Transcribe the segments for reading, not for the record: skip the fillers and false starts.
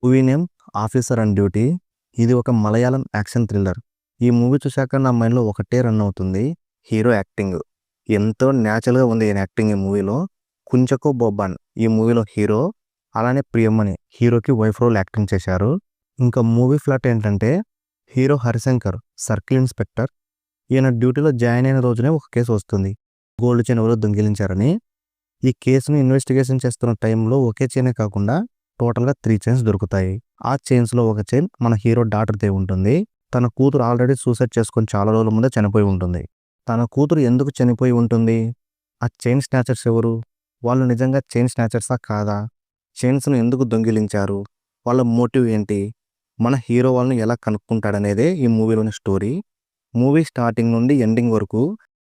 Movie name 'officer on duty'. ఇది ఒక Malayalam action thriller. ఈ మూవీ చూశాక నా మైండ్‌లో ఒకటే రన్ అవుతుంది. Hero acting. ఎంతో న్యాచురల్‌గా ఉంది ఈయన యాక్టింగ్ ఈ మూవీలో. 'కుంచకో బోబన్' ఈ మూవీలో హీరో. అలానే 'ప్రియమణి' హీరోకి వైఫ్ రోల్ యాక్టింగ్ చేశారు. ఇంకా మూవీ ప్లాట్ ఏంటంటే హీరో హరిశంకర్ సర్కిల్ ఇన్స్‌పెక్టర్. ఈయన డ్యూటీలో జాయిన్ అయిన రోజునే ఒక కేసు వస్తుంది. గోల్డ్ చైన్ ఎవరో దొంగిలించారని. ఈ కేసుని ఇన్వెస్టిగేషన్ చేస్తున్న టైంలో ఒకే చైనే కాకుండా టోటల్‌గా 3 చైన్స్ దొరుకుతాయి. ఆ చైన్స్‌లో ఒక చైన్ మన హీరో డాటర్‌దే ఉంటుంది. తన కూతురు ఆల్రెడీ సూసైడ్ చేసుకొని చాలా రోజుల ముందే చనిపోయి ఉంటుంది. తన కూతురు ఎందుకు చనిపోయి ఉంటుంది? ఆ చైన్ స్నాచర్స్ ఎవరు? వాళ్ళు నిజంగా చైన్ స్నాచర్సా కాదా? చైన్స్‌ను ఎందుకు దొంగిలించారు? వాళ్ళ మోటివ్ ఏంటి? మన హీరో వాళ్ళని ఎలా కనుక్కుంటాడనేదే ఈ మూవీలోని స్టోరీ. మూవీ స్టార్టింగ్ నుండి ఎండింగ్ వరకు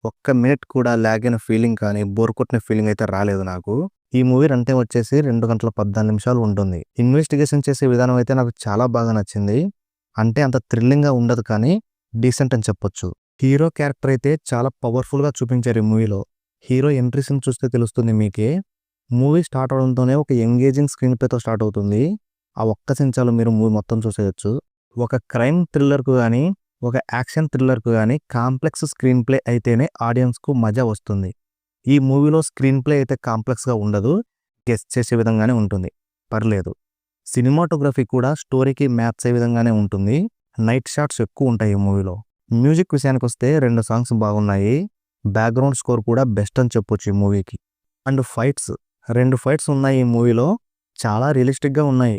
ఒక్క మినిట్ కూడా లాగ్ అయిన ఫీలింగ్ కానీ, బోర్ కొట్టిన ఫీలింగ్ అయితే రాలేదు నాకు. ఈ మూవీ రన్ టైమ్ వచ్చేసి 2 గంటల 14 నిమిషాలు ఉంటుంది. ఇన్వెస్టిగేషన్ చేసే విధానం అయితే నాకు చాలా బాగా నచ్చింది. అంటే అంత థ్రిల్లింగ్‌గా ఉండదు కానీ డీసెంట్ అని చెప్పొచ్చు. హీరో క్యారెక్టర్ అయితే చాలా పవర్‌ఫుల్‌గా చూపించారు ఈ మూవీలో. హీరో ఎంట్రీ సీన్ చూస్తే తెలుస్తుంది మీకే. మూవీ స్టార్ట్ అవడంతోనే ఒక ఎంగేజింగ్ స్క్రీన్ ప్లేతో స్టార్ట్ అవుతుంది. ఆ ఒక్క సీన్ చాలు మీరు మూవీ మొత్తం చూసేయొచ్చు. ఒక క్రైమ్ థ్రిల్లర్‌కు గానీ, ఒక యాక్షన్ థ్రిల్లర్‌కు గానీ కాంప్లెక్స్ స్క్రీన్ ప్లే అయితేనే ఆడియన్స్‌కు మజా వస్తుంది. ఈ మూవీలో స్క్రీన్ ప్లే అయితే కాంప్లెక్స్‌గా ఉండదు. గెస్ చేసే విధంగానే ఉంటుంది. పర్లేదు. సినిమాటోగ్రఫీ కూడా స్టోరీకి మ్యాచ్ అయ్యే విధంగానే ఉంటుంది. నైట్ షాట్స్ ఎక్కువ ఉంటాయి ఈ మూవీలో. మ్యూజిక్ విషయానికొస్తే 2 సాంగ్స్ బాగున్నాయి. బ్యాక్‌గ్రౌండ్ స్కోర్ కూడా బెస్ట్ అని చెప్పొచ్చు ఈ మూవీకి. అండ్ ఫైట్స్ 2 ఫైట్స్ ఉన్నాయి ఈ మూవీలో. చాలా రియలిస్టిక్‌గా ఉన్నాయి.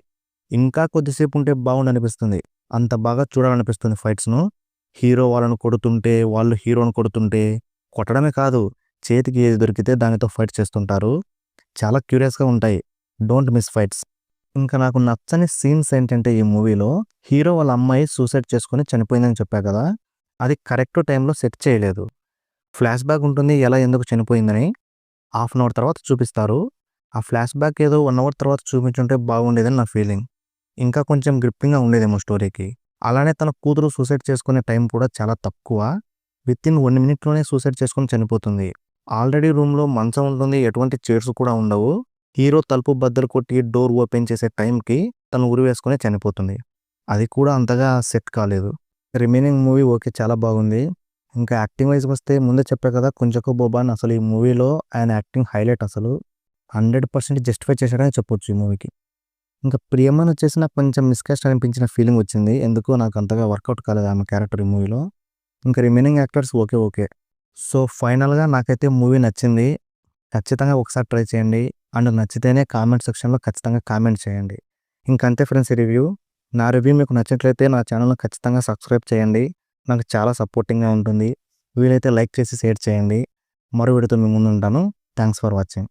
ఇంకా కొద్దిసేపు ఉంటే బాగుండనిపిస్తుంది. అంత బాగా చూడాలనిపిస్తుంది ఫైట్స్‌ను. హీరో వాళ్ళను కొడుతుంటే, వాళ్ళు హీరోని కొడుతుంటే, కొట్టడమే కాదు చేతికి ఏది దొరికితే దానితో ఫైట్ చేస్తుంటారు. చాలా క్యూరియస్‌గా ఉంటాయి. Don't miss fights. ఇంకా నాకు నచ్చని సీన్స్ ఏంటంటే ఈ మూవీలో హీరో వాళ్ళ అమ్మాయి సూసైడ్ చేసుకొని చనిపోయిందని చెప్పా కదా! అది కరెక్ట్ టైంలో సెట్ చేయలేదు. ఫ్లాష్ బ్యాక్ ఉంటుంది ఎలా ఎందుకు చనిపోయిందని. హాఫ్ అన్ అవర్ తర్వాత చూపిస్తారు. ఆ ఫ్లాష్ బ్యాక్ ఏదో 1 అవర్ తర్వాత చూపించుంటే బాగుండేదని నా ఫీలింగ్. ఇంకా కొంచెం గ్రిప్పింగ్‌గా ఉండేదేమో స్టోరీకి. అలానే తన కూతురు సూసైడ్ చేసుకునే టైం కూడా చాలా తక్కువ. వితిన్ 1 మినిట్‌లోనే సూసైడ్ చేసుకొని చనిపోతుంది. ఆల్రెడీ రూమ్‌లో మంచం ఉంటుంది. ఎటువంటి చైర్స్ కూడా ఉండవు. హీరో తలుపు బద్దలు కొట్టి డోర్ ఓపెన్ చేసే టైంకి తను ఉరి వేసుకొని చనిపోతుంది. అది కూడా అంతగా సెట్ కాలేదు. రిమైనింగ్ మూవీ ఓకే చాలా బాగుంది. ఇంకా యాక్టింగ్ వైస్‌కొస్తే ముందే చెప్పా కదా! 'కుంచకో బోబన్' అసలు ఈ మూవీలో ఆయన యాక్టింగ్ హైలైట్ అసలు. 100% జస్టిఫై చేశాడనే చెప్పొచ్చు ఈ మూవీకి. ఇంకా 'ప్రియమని' వచ్చేసి నాకు కొంచెం మిస్‌కాస్ట్ అనిపించిన ఫీలింగ్ వచ్చింది. ఎందుకో నాకు అంతగా వర్కౌట్ కాలేదు ఆమె క్యారెక్టర్ ఈ మూవీలో. ఇంకా remaining actors okay. Okay. So, ఫైనల్‌గా నాకైతే మూవీ నచ్చింది. ఖచ్చితంగా ఒకసారి ట్రై చేయండి. అండ్ నచ్చితేనే కామెంట్ సెక్షన్‌లో ఖచ్చితంగా కామెంట్ చేయండి. ఇంకంతే ఫ్రెండ్స్ ఈ రివ్యూ. నా రివ్యూ మీకు నచ్చినట్లయితే నా ఛానెల్‌ని ఖచ్చితంగా సబ్స్క్రైబ్ చేయండి. నాకు చాలా సపోర్టింగ్‌గా ఉంటుంది. వీలైతే లైక్ చేసి షేర్ చేయండి. మరో వీడియోతో మీ ముందుంటాను. Thanks for watching.